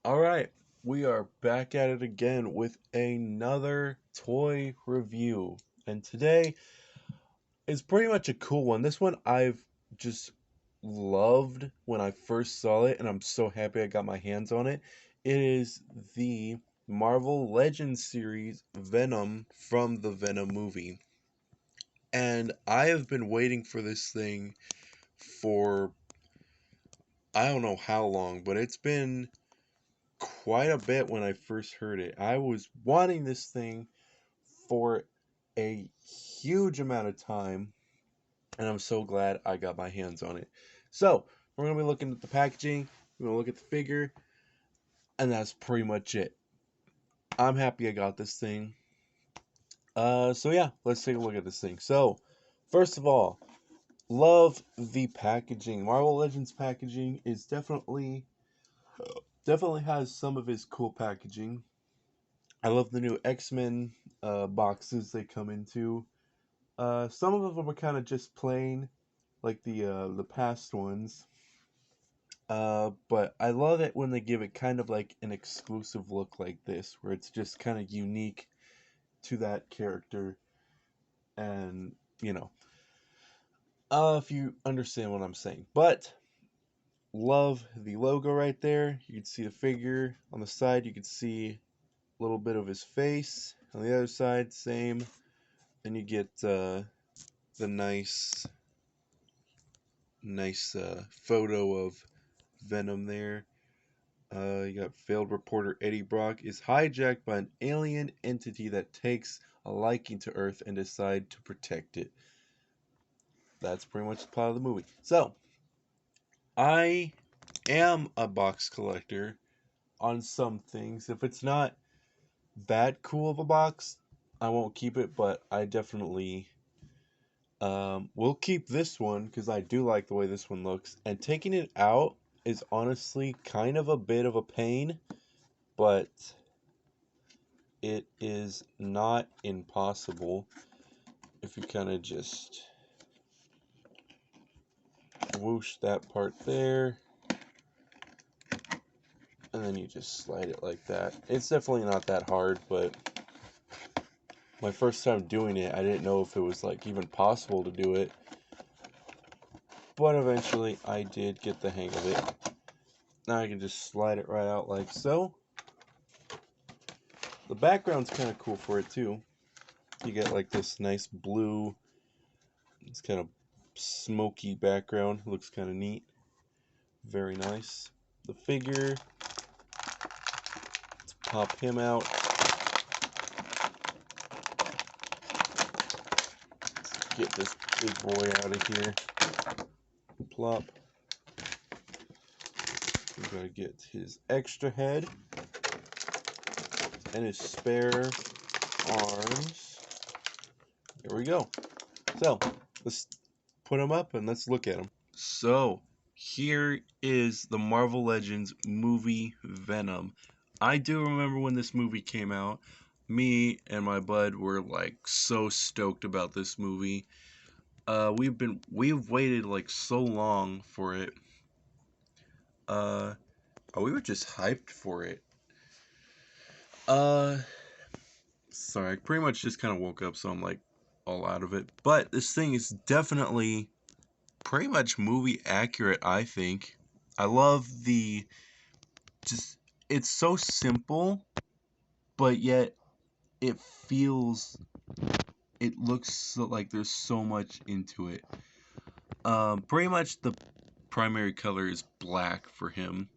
All right, we are back at it again with another toy review. And today is pretty much a cool one. This one I've just loved when I first saw it, and I'm so happy I got my hands on it. It is the Marvel Legends series Venom from the Venom movie. And I have been waiting for this thing for I don't know how long, but it's been quite a bit when I first heard it. I was wanting this thing for a huge amount of time, and I'm so glad I got my hands on it. So, we're going to be looking at the packaging, we're going to look at the figure, and that's pretty much it. I'm happy I got this thing. So yeah, let's take a look at this thing. So, first of all, love the packaging. Marvel Legends packaging is definitely has some of his cool packaging. I love the new X-Men boxes they come into. Some of them are kind of just plain, like the past ones. But I love it when they give it kind of like an exclusive look like this, where it's just kind of unique to that character, and you know, if you understand what I'm saying. But love the logo right there. You can see the figure on the side. You can see a little bit of his face on the other side. Same. Then you get the nice photo of Venom there. You got failed reporter Eddie Brock is hijacked by an alien entity that takes a liking to Earth and decide to protect it. That's pretty much the plot of the movie. So, I am a box collector on some things. If it's not that cool of a box, I won't keep it, but I definitely will keep this one because I do like the way this one looks. And taking it out is honestly kind of a bit of a pain, but it is not impossible if you kind of just whoosh that part there, and then you just slide it like that. It's definitely not that hard, but my first time doing it, I didn't know if it was like even possible to do it, but eventually I did get the hang of it. Now I can just slide it right out like so. The background's kind of cool for it too. You get like this nice blue, it's kind of smoky background. Looks kind of neat. Very nice. The figure, let's pop him out. Get this big boy out of here. Plop. We gotta get his extra head and his spare arms. There we go. So, let's put him up and let's look at him. So, here is the Marvel Legends movie Venom. I do remember when this movie came out. Me and my bud were like so stoked about this movie. We've waited like so long for it. Uh, we were just hyped for it. Uh, Sorry, I pretty much just kind of woke up, so I'm like all out of it. But this thing is definitely pretty much movie accurate, I think. I love the just it's so simple, but yet it feels it looks so, like there's so much into it. Pretty much the primary color is black for him.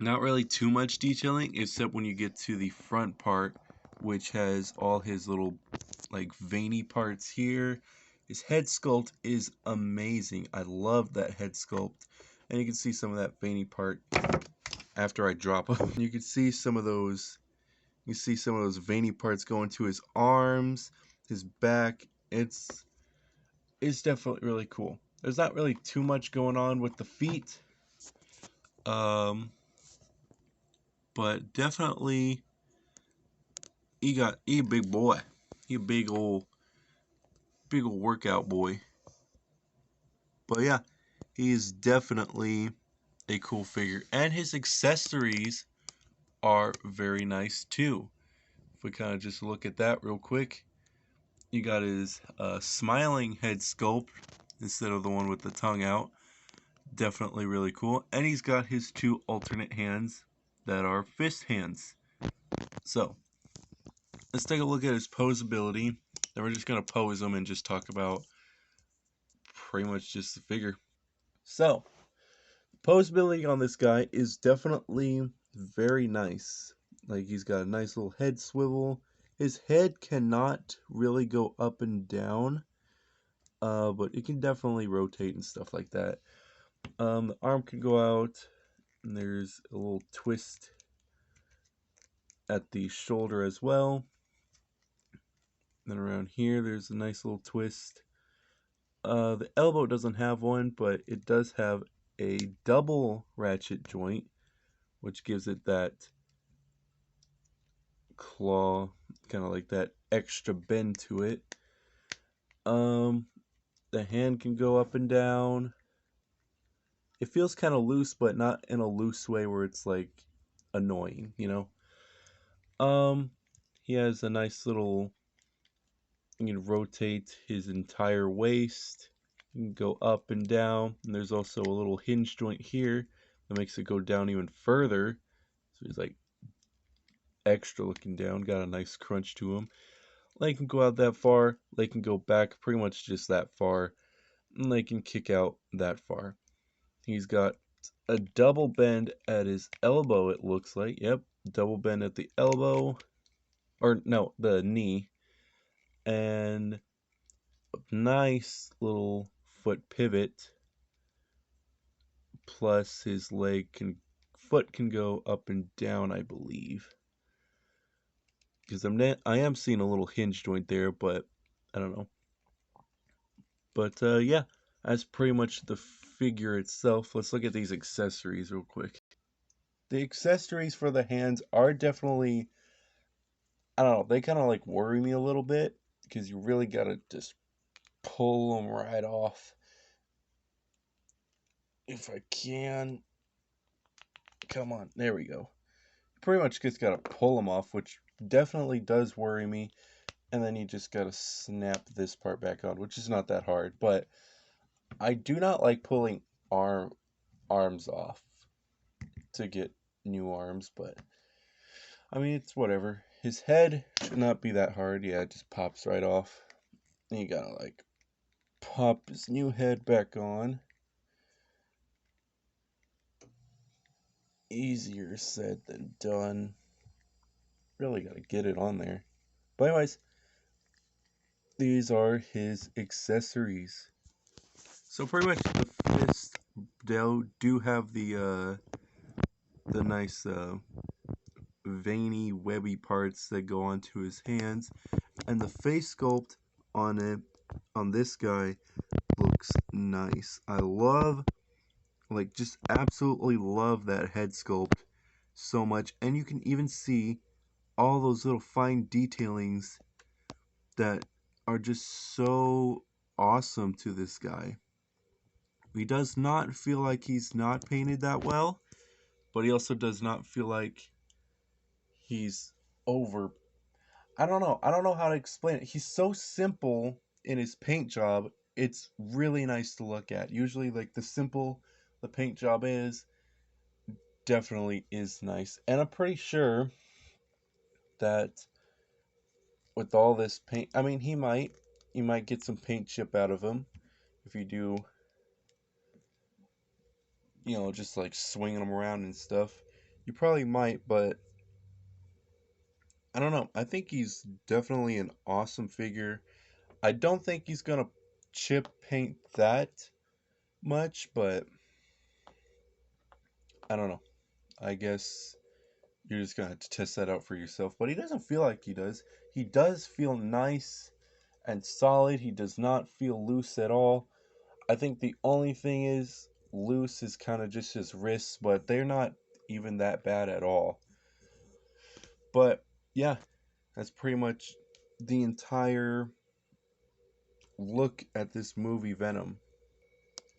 Not really too much detailing, except when you get to the front part, which has all his little like veiny parts here. His head sculpt is amazing. I love that head sculpt. And you can see some of that veiny part after I drop him. You can see some of those veiny parts going to his arms, his back. It's definitely really cool. There's not really too much going on with the feet. Um but definitely he a big boy. He a big old workout boy. But yeah, he is definitely a cool figure. And his accessories are very nice too. If we kind of just look at that real quick, you got his smiling head sculpt instead of the one with the tongue out. Definitely really cool. And he's got his two alternate hands that are fist hands. So, let's take a look at his posability. Then we're just going to pose him and just talk about pretty much just the figure. So, posability on this guy is definitely very nice. Like, he's got a nice little head swivel. His head cannot really go up and down, but it can definitely rotate and stuff like that. The arm can go out, and there's a little twist at the shoulder as well. Then around here, there's a nice little twist. The elbow doesn't have one, but it does have a double ratchet joint, which gives it that claw, kind of like that extra bend to it. The hand can go up and down. It feels kind of loose, but not in a loose way where it's like annoying, you know. He has a nice little. You can rotate his entire waist. You can go up and down, and there's also a little hinge joint here that makes it go down even further. So he's like extra looking down, got a nice crunch to him. Leg can go out that far, leg can go back pretty much just that far, and leg can kick out that far. He's got a double bend at his elbow, it looks like. Yep, double bend at the elbow, or no, the knee, and a nice little foot pivot. Plus his foot can go up and down, I believe. Because I am seeing a little hinge joint there, but I don't know. But yeah, that's pretty much the figure itself. Let's look at these accessories real quick. The accessories for the hands are definitely, I don't know, they kind of like worry me a little bit because you really gotta just pull them right off. If I can, come on, there we go. Pretty much just gotta pull them off, which definitely does worry me. And then you just gotta snap this part back on, which is not that hard. But I do not like pulling arms off to get new arms, but I mean, it's whatever. His head should not be that hard. Yeah, it just pops right off. And you gotta like pop his new head back on. Easier said than done. Really gotta get it on there. But anyways, these are his accessories. So pretty much the fist do have the nice veiny webby parts that go onto his hands, and the face sculpt on this guy looks nice. I love, like, just absolutely love that head sculpt so much, and you can even see all those little fine detailings that are just so awesome to this guy. He does not feel like he's not painted that well, but he also does not feel like he's over. I don't know. I don't know how to explain it. He's so simple in his paint job. It's really nice to look at. Usually, like, the simple the paint job is, definitely is nice. And I'm pretty sure that with all this paint, I mean, you might get some paint chip out of him if you do, you know, just like swinging them around and stuff. You probably might, but I don't know. I think he's definitely an awesome figure. I don't think he's gonna chip paint that much, but I don't know. I guess you're just gonna have to test that out for yourself. But he doesn't feel like he does. He does feel nice and solid. He does not feel loose at all. I think the only thing is loose is kind of just his wrists, but they're not even that bad at all. But yeah, that's pretty much the entire look at this movie Venom.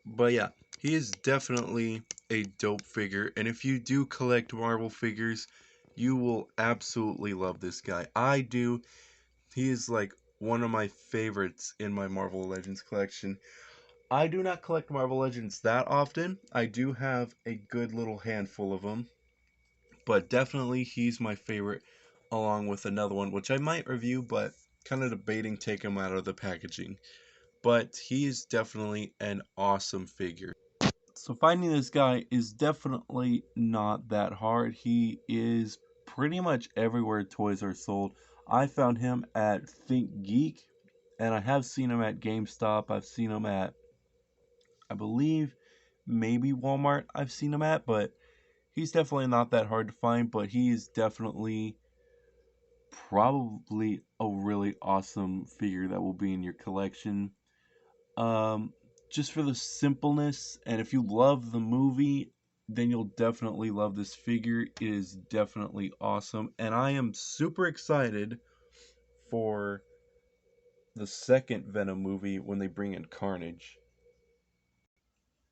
But yeah, he is definitely a dope figure. And if you do collect Marvel figures, You will absolutely love this guy. I do. He is like one of my favorites in my Marvel Legends collection. I do not collect Marvel Legends that often. I do have a good little handful of them, but definitely he's my favorite, along with another one which I might review, but kind of debating take him out of the packaging. But he is definitely an awesome figure. So finding this guy is definitely not that hard. He is pretty much everywhere toys are sold. I found him at Think Geek, and I have seen him at GameStop. I've seen him at, I believe, maybe Walmart. I've seen him at, but he's definitely not that hard to find. But he is definitely probably a really awesome figure that will be in your collection. Um, just for the simpleness, and if you love the movie, then you'll definitely love this figure. It is definitely awesome, and I am super excited for the second Venom movie when they bring in Carnage.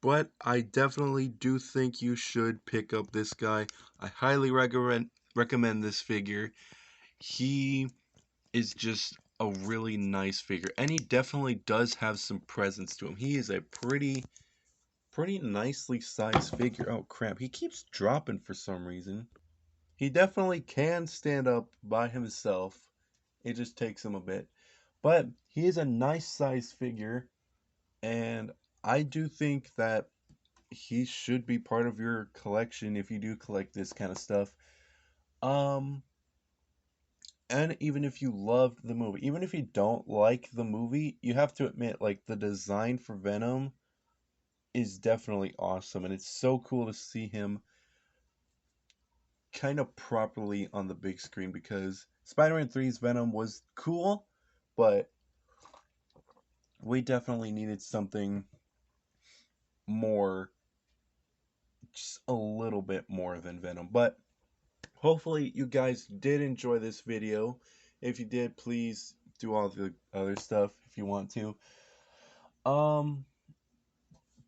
But I definitely do think you should pick up this guy. I highly recommend this figure. He is just a really nice figure, and he definitely does have some presence to him. He is a pretty nicely sized figure. Oh crap, he keeps dropping for some reason. He definitely can stand up by himself. It just takes him a bit. But he is a nice sized figure, and I do think that he should be part of your collection if you do collect this kind of stuff. Um and even if you loved the movie, even if you don't like the movie, you have to admit like the design for Venom is definitely awesome, and it's so cool to see him kind of properly on the big screen, because Spider-Man 3's Venom was cool, but we definitely needed something more, just a little bit more than Venom. But hopefully you guys did enjoy this video. If you did, please do all the other stuff if you want to. Um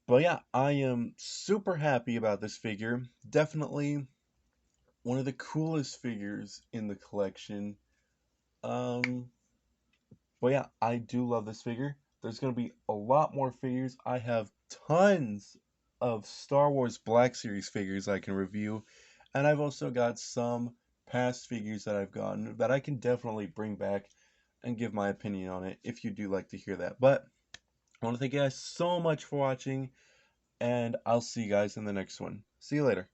but yeah, I am super happy about this figure. Definitely one of the coolest figures in the collection. Um But yeah, I do love this figure. There's going to be a lot more figures. I have tons of Star Wars Black Series figures I can review. And I've also got some past figures that I've gotten that I can definitely bring back and give my opinion on it if you do like to hear that. But I want to thank you guys so much for watching, and I'll see you guys in the next one. See you later.